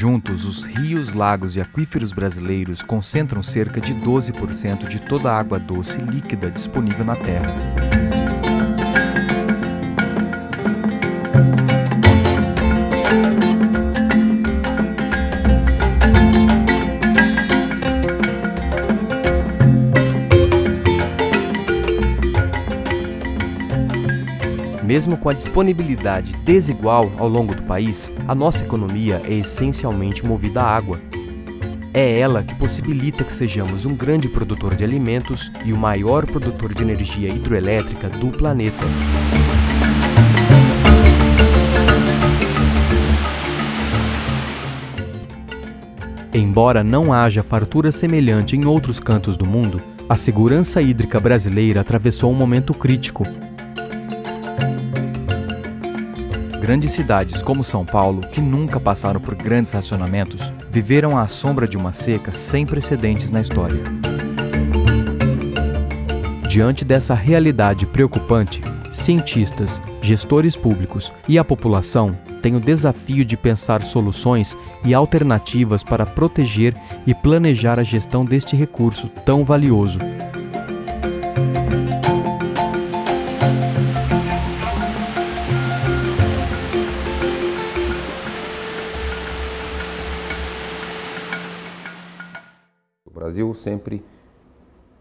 Juntos, os rios, lagos e aquíferos brasileiros concentram cerca de 12% de toda a água doce líquida disponível na Terra. Mesmo com a disponibilidade desigual ao longo do país, a nossa economia é essencialmente movida à água. É ela que possibilita que sejamos um grande produtor de alimentos e o maior produtor de energia hidroelétrica do planeta. Embora não haja fartura semelhante em outros cantos do mundo, a segurança hídrica brasileira atravessou um momento crítico. Grandes cidades como São Paulo, que nunca passaram por grandes racionamentos, viveram à sombra de uma seca sem precedentes na história. Diante dessa realidade preocupante, cientistas, gestores públicos e a população têm o desafio de pensar soluções e alternativas para proteger e planejar a gestão deste recurso tão valioso. O Brasil sempre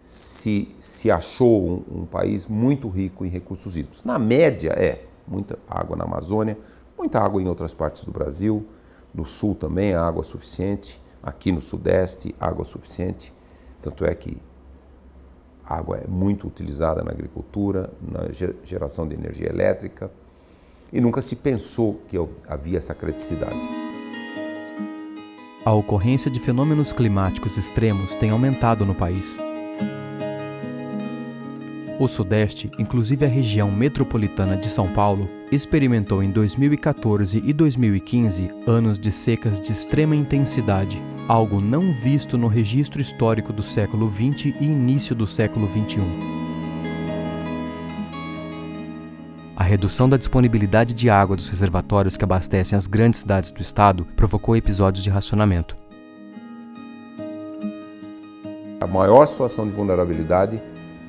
se achou um país muito rico em recursos hídricos. Na média muita água na Amazônia, muita água em outras partes do Brasil, no sul também água suficiente, aqui no sudeste água suficiente, tanto é que a água é muito utilizada na agricultura, na geração de energia elétrica, e nunca se pensou que havia essa criticidade. A ocorrência de fenômenos climáticos extremos tem aumentado no país. O Sudeste, inclusive a região metropolitana de São Paulo, experimentou em 2014 e 2015 anos de secas de extrema intensidade, algo não visto no registro histórico do século XX e início do século XXI. A redução da disponibilidade de água dos reservatórios que abastecem as grandes cidades do estado provocou episódios de racionamento. A maior situação de vulnerabilidade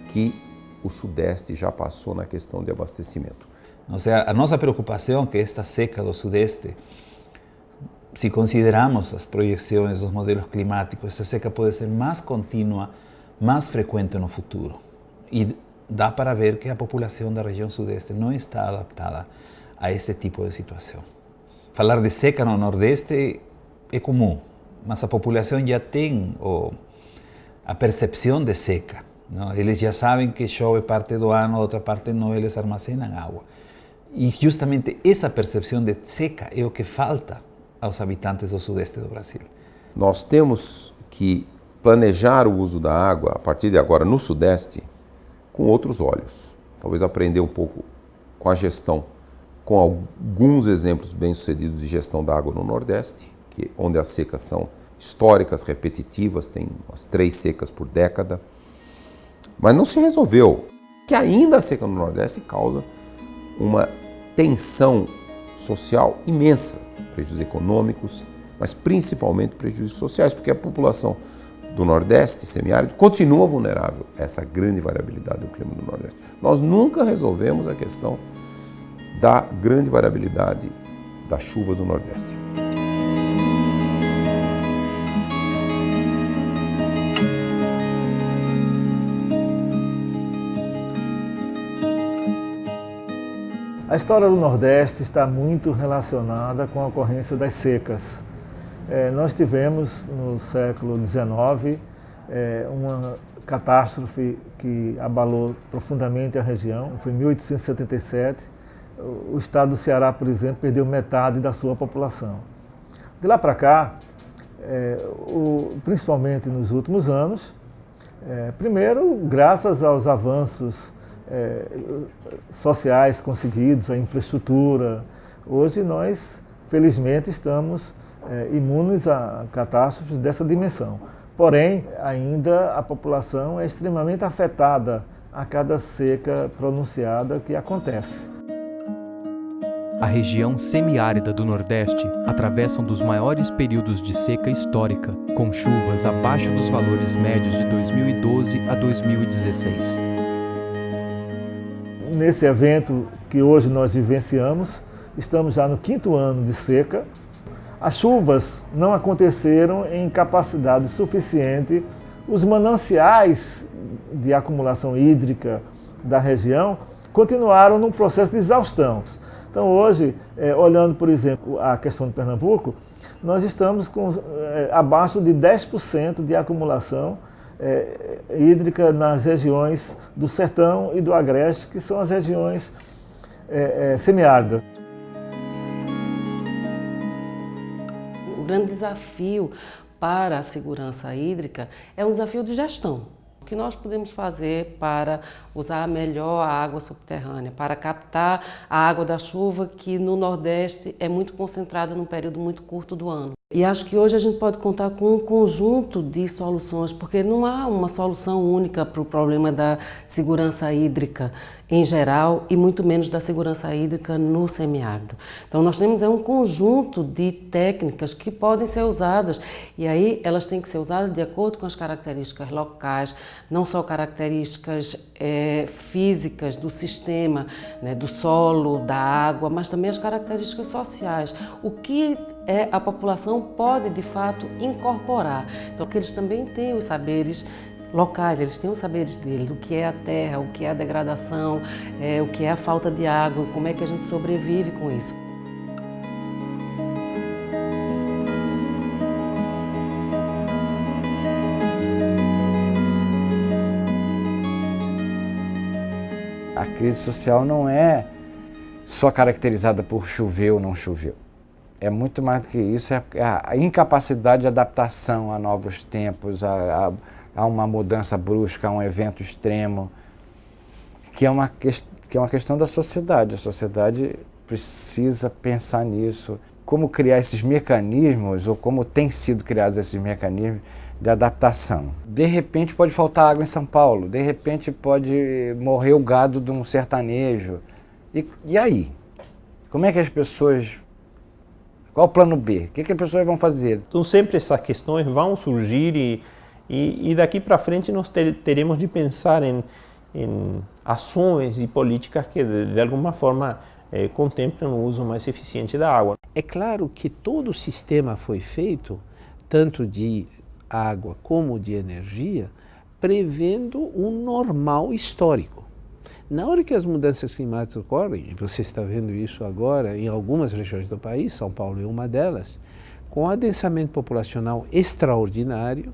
que o Sudeste já passou na questão de abastecimento. Ou seja, a nossa preocupação é que esta seca do Sudeste, se consideramos as projeções dos modelos climáticos, essa seca pode ser mais contínua, mais frequente no futuro. E dá para ver que a população da região Sudeste não está adaptada a esse tipo de situação. Falar de seca no Nordeste é comum, mas a população já tem a percepção de seca. Não? Eles já sabem que chove parte do ano, outra parte não, eles armazenam água. E justamente essa percepção de seca é o que falta aos habitantes do Sudeste do Brasil. Nós temos que planejar o uso da água, a partir de agora, no Sudeste, com outros olhos. Talvez aprender um pouco com a gestão, com alguns exemplos bem-sucedidos de gestão da água no Nordeste, onde as secas são históricas, repetitivas, tem umas 3 secas por década. Mas não se resolveu, que ainda a seca no Nordeste causa uma tensão social imensa, prejuízos econômicos, mas principalmente prejuízos sociais, porque a população do Nordeste semiárido continua vulnerável a essa grande variabilidade do clima do Nordeste. Nós nunca resolvemos a questão da grande variabilidade das chuvas do Nordeste. A história do Nordeste está muito relacionada com a ocorrência das secas. Nós tivemos no século XIX uma catástrofe que abalou profundamente a região. Foi em 1877. O estado do Ceará, por exemplo, perdeu metade da sua população. De lá para cá, principalmente nos últimos anos, primeiro, graças aos avanços sociais conseguidos, a infraestrutura, hoje nós, felizmente, estamos imunes a catástrofes dessa dimensão. Porém, ainda a população é extremamente afetada a cada seca pronunciada que acontece. A região semiárida do Nordeste atravessa um dos maiores períodos de seca histórica, com chuvas abaixo dos valores médios de 2012 a 2016. Nesse evento que hoje nós vivenciamos, estamos já no 5º ano de seca. As chuvas não aconteceram em capacidade suficiente. Os mananciais de acumulação hídrica da região continuaram num processo de exaustão. Então hoje, olhando por exemplo a questão de Pernambuco, nós estamos com abaixo de 10% de acumulação hídrica nas regiões do Sertão e do Agreste, que são as regiões semiáridas. O grande desafio para a segurança hídrica é um desafio de gestão. O que nós podemos fazer para usar melhor a água subterrânea, para captar a água da chuva, que no Nordeste é muito concentrada num período muito curto do ano. E acho que hoje a gente pode contar com um conjunto de soluções, porque não há uma solução única para o problema da segurança hídrica em geral e muito menos da segurança hídrica no semiárido. Então nós temos um conjunto de técnicas que podem ser usadas e aí elas têm que ser usadas de acordo com as características locais, não só características físicas do sistema, né, do solo, da água, mas também as características sociais. O que a população pode, de fato, incorporar. Então, que eles também têm os saberes locais, eles têm os saberes deles, o que é a terra, o que é a degradação, o que é a falta de água, como é que a gente sobrevive com isso. A crise social não é só caracterizada por chover ou não choveu. É muito mais do que isso, é a incapacidade de adaptação a novos tempos, a uma mudança brusca, a um evento extremo, que é uma questão da sociedade. A sociedade precisa pensar nisso. Como criar esses mecanismos, ou como tem sido criados esses mecanismos de adaptação. De repente pode faltar água em São Paulo, de repente pode morrer o gado de um sertanejo. E aí? Como é que as pessoas... Qual o plano B? O que as pessoas vão fazer? Então sempre essas questões vão surgir e daqui para frente nós teremos de pensar em ações e políticas que de alguma forma contemplem o uso mais eficiente da água. É claro que todo o sistema foi feito, tanto de água como de energia, prevendo um normal histórico. Na hora que as mudanças climáticas ocorrem, e você está vendo isso agora em algumas regiões do país, São Paulo é uma delas, com adensamento populacional extraordinário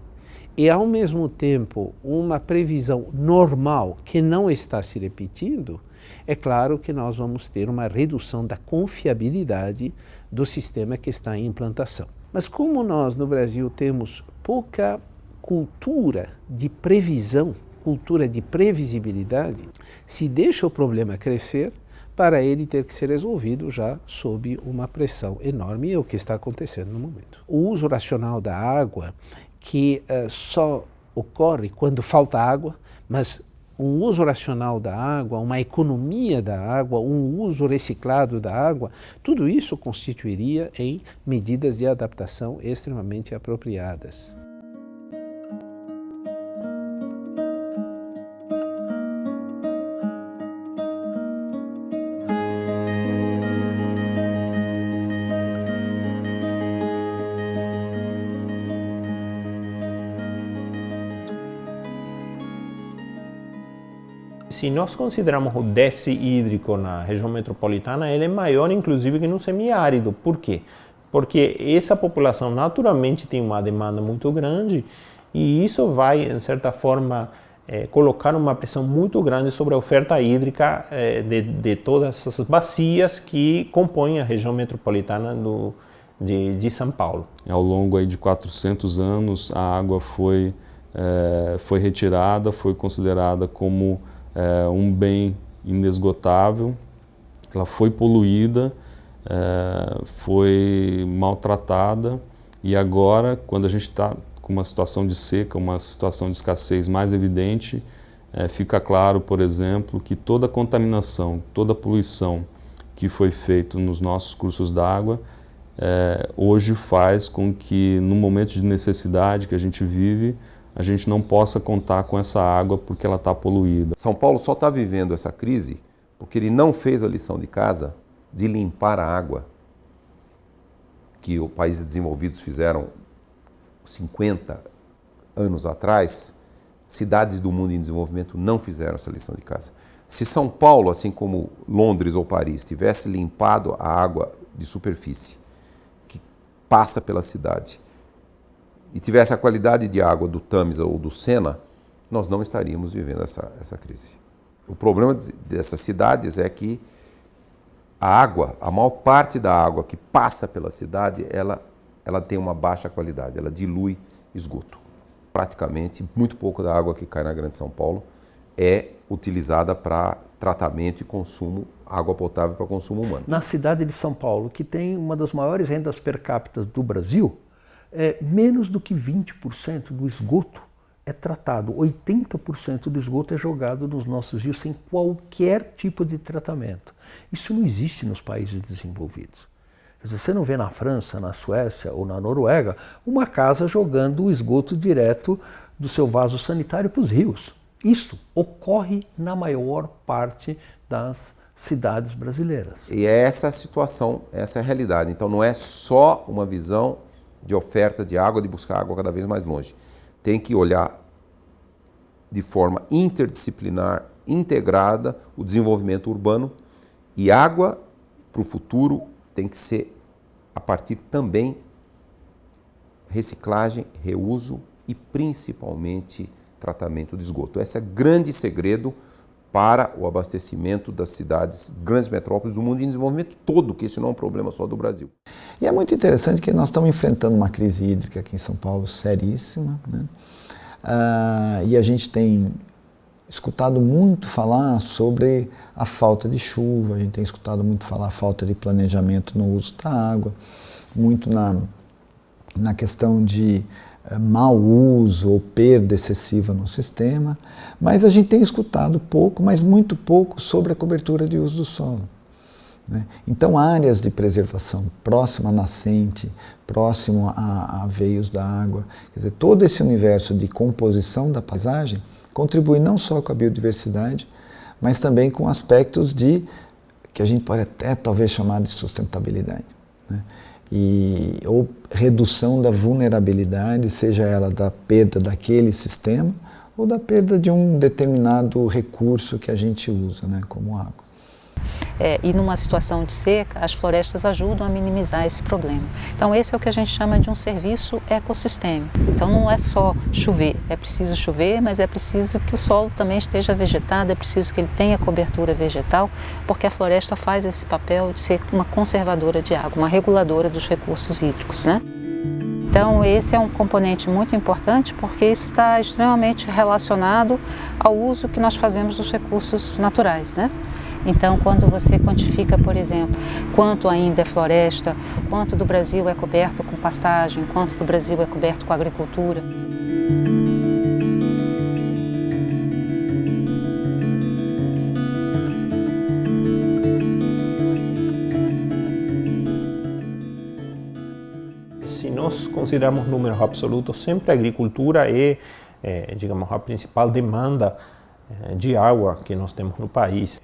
e, ao mesmo tempo, uma previsão normal que não está se repetindo, é claro que nós vamos ter uma redução da confiabilidade do sistema que está em implantação. Mas como nós no Brasil temos pouca cultura de previsão, cultura de previsibilidade, se deixa o problema crescer para ele ter que ser resolvido já sob uma pressão enorme, e é o que está acontecendo no momento. O uso racional da água, que só ocorre quando falta água, mas um uso racional da água, uma economia da água, um uso reciclado da água, tudo isso constituiria em medidas de adaptação extremamente apropriadas. Se nós considerarmos o déficit hídrico na região metropolitana, ele é maior inclusive que no semiárido. Por quê? Porque essa população naturalmente tem uma demanda muito grande e isso vai, de certa forma, colocar uma pressão muito grande sobre a oferta hídrica de todas essas bacias que compõem a região metropolitana de São Paulo. Ao longo aí de 400 anos, a água foi retirada, foi considerada como um bem inesgotável, ela foi poluída, foi maltratada e agora, quando a gente está com uma situação de seca, uma situação de escassez mais evidente, fica claro, por exemplo, que toda contaminação, toda poluição que foi feito nos nossos cursos d'água, hoje faz com que, no momento de necessidade que a gente vive, a gente não possa contar com essa água porque ela está poluída. São Paulo só está vivendo essa crise porque ele não fez a lição de casa de limpar a água que os países desenvolvidos fizeram 50 anos atrás. Cidades do mundo em desenvolvimento não fizeram essa lição de casa. Se São Paulo, assim como Londres ou Paris, tivesse limpado a água de superfície que passa pela cidade e tivesse a qualidade de água do Tâmisa ou do Sena, nós não estaríamos vivendo essa crise. O problema dessas cidades é que a maior parte da água que passa pela cidade, ela tem uma baixa qualidade, ela dilui esgoto. Praticamente, muito pouco da água que cai na Grande São Paulo é utilizada para tratamento e consumo, água potável para consumo humano. Na cidade de São Paulo, que tem uma das maiores rendas per capita do Brasil, menos do que 20% do esgoto é tratado. 80% do esgoto é jogado nos nossos rios sem qualquer tipo de tratamento. Isso não existe nos países desenvolvidos. Quer dizer, você não vê na França, na Suécia ou na Noruega uma casa jogando o esgoto direto do seu vaso sanitário para os rios. Isso ocorre na maior parte das cidades brasileiras. E é essa a situação, essa é a realidade. Então não é só uma visão de oferta de água, de buscar água cada vez mais longe. Tem que olhar de forma interdisciplinar, integrada, o desenvolvimento urbano, e água para o futuro tem que ser a partir também reciclagem, reuso e principalmente tratamento de esgoto. Esse é o grande segredo para o abastecimento das cidades, grandes metrópoles do mundo em desenvolvimento todo, que isso não é um problema só do Brasil. E é muito interessante que nós estamos enfrentando uma crise hídrica aqui em São Paulo seríssima, né? E a gente tem escutado muito falar sobre a falta de chuva, a gente tem escutado muito falar a falta de planejamento no uso da água, muito na questão de mau uso ou perda excessiva no sistema, mas a gente tem escutado pouco, mas muito pouco, sobre a cobertura de uso do solo, né? Então, áreas de preservação próximo à nascente, próximo a veios da água, quer dizer, todo esse universo de composição da paisagem contribui não só com a biodiversidade, mas também com aspectos que a gente pode até talvez chamar de sustentabilidade, né? Ou redução da vulnerabilidade, seja ela da perda daquele sistema ou da perda de um determinado recurso que a gente usa, né, como água. E numa situação de seca, as florestas ajudam a minimizar esse problema. Então esse é o que a gente chama de um serviço ecossistêmico. Então não é só chover, é preciso chover, mas é preciso que o solo também esteja vegetado, é preciso que ele tenha cobertura vegetal, porque a floresta faz esse papel de ser uma conservadora de água, uma reguladora dos recursos hídricos, né? Então esse é um componente muito importante, porque isso está extremamente relacionado ao uso que nós fazemos dos recursos naturais, né? Então, quando você quantifica, por exemplo, quanto ainda é floresta, quanto do Brasil é coberto com pastagem, quanto do Brasil é coberto com agricultura. Se nós considerarmos números absolutos, sempre a agricultura é, digamos, a principal demanda de água que nós temos no país.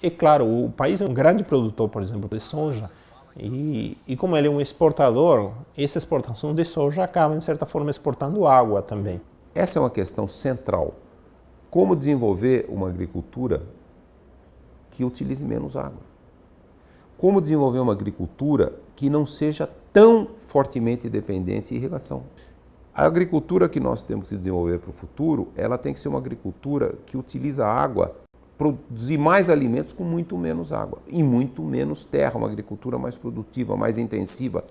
É claro, o país é um grande produtor, por exemplo, de soja, e como ele é um exportador, essa exportação de soja acaba, de certa forma, exportando água também. Essa é uma questão central. Como desenvolver uma agricultura que utilize menos água? Como desenvolver uma agricultura que não seja tão fortemente dependente de irrigação? A agricultura que nós temos que desenvolver para o futuro, ela tem que ser uma agricultura que utiliza água, produzir mais alimentos com muito menos água e muito menos terra, uma agricultura mais produtiva, mais intensiva.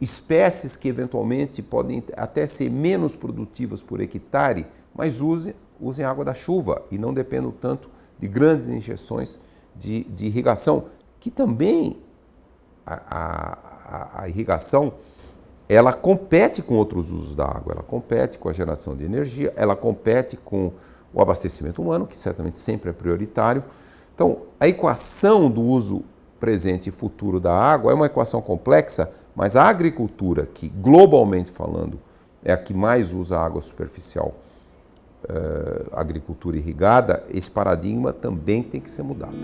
Espécies que eventualmente podem até ser menos produtivas por hectare, mas usem água da chuva e não dependam tanto de grandes injeções de irrigação, que também a irrigação ela compete com outros usos da água, ela compete com a geração de energia, ela compete com o abastecimento humano, que certamente sempre é prioritário, Então, a equação do uso presente e futuro da água é uma equação complexa, mas a agricultura, que globalmente falando é a que mais usa água superficial, agricultura irrigada, esse paradigma também tem que ser mudado.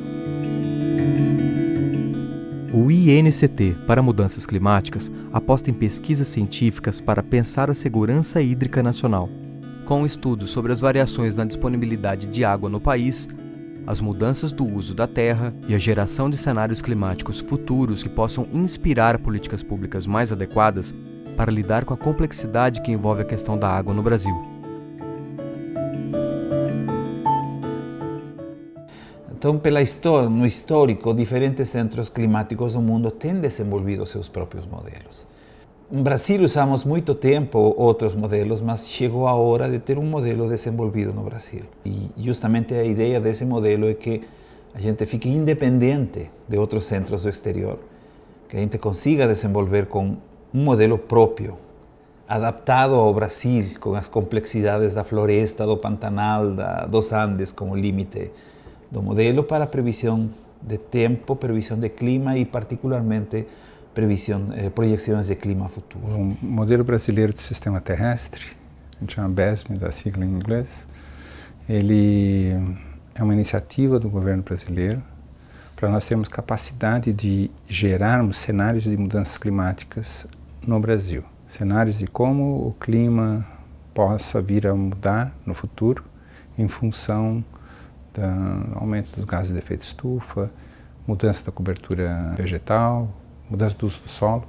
O INCT para Mudanças Climáticas aposta em pesquisas científicas para pensar a segurança hídrica nacional. Com estudos sobre as variações na disponibilidade de água no país, as mudanças do uso da terra e a geração de cenários climáticos futuros que possam inspirar políticas públicas mais adequadas para lidar com a complexidade que envolve a questão da água no Brasil. Então, no histórico, diferentes centros climáticos do mundo têm desenvolvido seus próprios modelos. No Brasil usamos muito tempo outros modelos, mas chegou a hora de ter um modelo desenvolvido no Brasil. E justamente a ideia desse modelo é que a gente fique independente de outros centros do exterior, que a gente consiga desenvolver com um modelo próprio, adaptado ao Brasil, com as complexidades da floresta, do Pantanal, dos Andes como limite do modelo para previsão de tempo, previsão de clima e particularmente projeções de clima futuro. O modelo brasileiro de sistema terrestre, a gente chama BESM, da sigla em inglês, ele é uma iniciativa do governo brasileiro para nós termos capacidade de gerarmos cenários de mudanças climáticas no Brasil. Cenários de como o clima possa vir a mudar no futuro em função do aumento dos gases de efeito estufa, mudança da cobertura vegetal, mudança do uso do solo,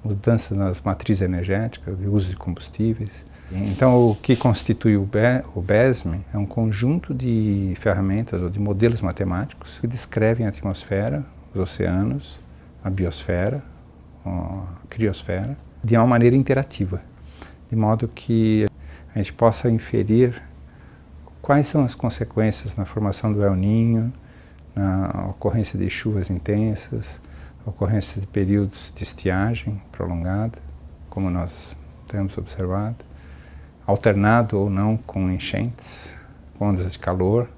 mudança nas matrizes energéticas, de uso de combustíveis. Então, o que constitui o BESM é um conjunto de ferramentas ou de modelos matemáticos que descrevem a atmosfera, os oceanos, a biosfera, a criosfera, de uma maneira interativa, de modo que a gente possa inferir quais são as consequências na formação do El Niño, na ocorrência de chuvas intensas, ocorrência de períodos de estiagem prolongada, como nós temos observado, alternado ou não com enchentes, com ondas de calor.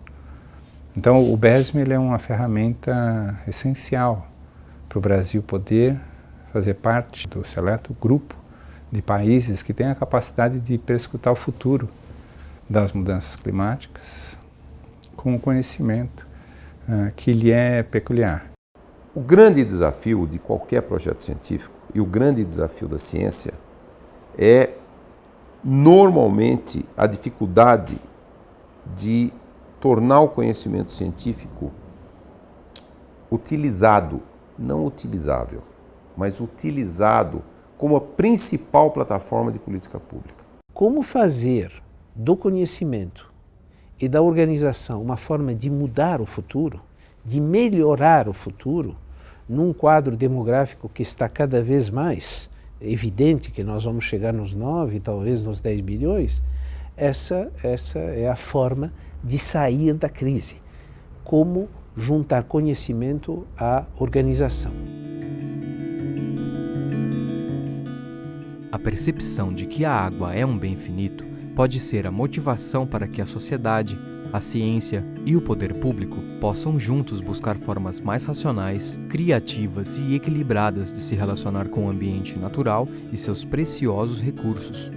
Então, o BESM ele é uma ferramenta essencial para o Brasil poder fazer parte do seleto grupo de países que têm a capacidade de prescrutar o futuro das mudanças climáticas com o conhecimento que lhe é peculiar. O grande desafio de qualquer projeto científico e o grande desafio da ciência é, normalmente, a dificuldade de tornar o conhecimento científico utilizado, não utilizável, mas utilizado como a principal plataforma de política pública. Como fazer do conhecimento e da organização uma forma de mudar o futuro, de melhorar o futuro, num quadro demográfico que está cada vez mais evidente que nós vamos chegar nos 9, talvez nos 10 bilhões, essa é a forma de sair da crise. Como juntar conhecimento à organização. A percepção de que a água é um bem finito pode ser a motivação para que a sociedade, a ciência e o poder público possam juntos buscar formas mais racionais, criativas e equilibradas de se relacionar com o ambiente natural e seus preciosos recursos.